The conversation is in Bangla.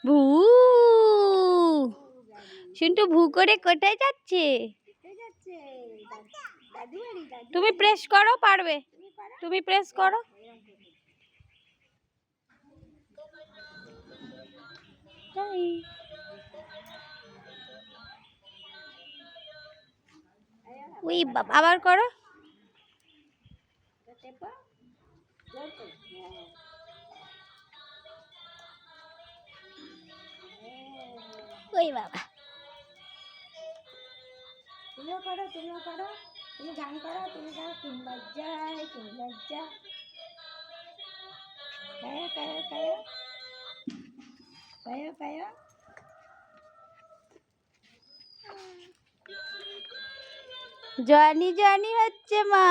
ভু সিন্টু ভু করে কোথায় যাচ্ছে? তুমি প্রেস করো, পারবে। তুমি প্রেস করো। ওই বাবা, আবার করো। ওই বাবা, তুমিও করো, তুমিও করো, তুমি গান করো, তুমি গাও। তিন লজ্জায় তিন লজ্জা, কায়া কায়া কায়া কায়া কায়া। জনি জনি হচ্ছে মা।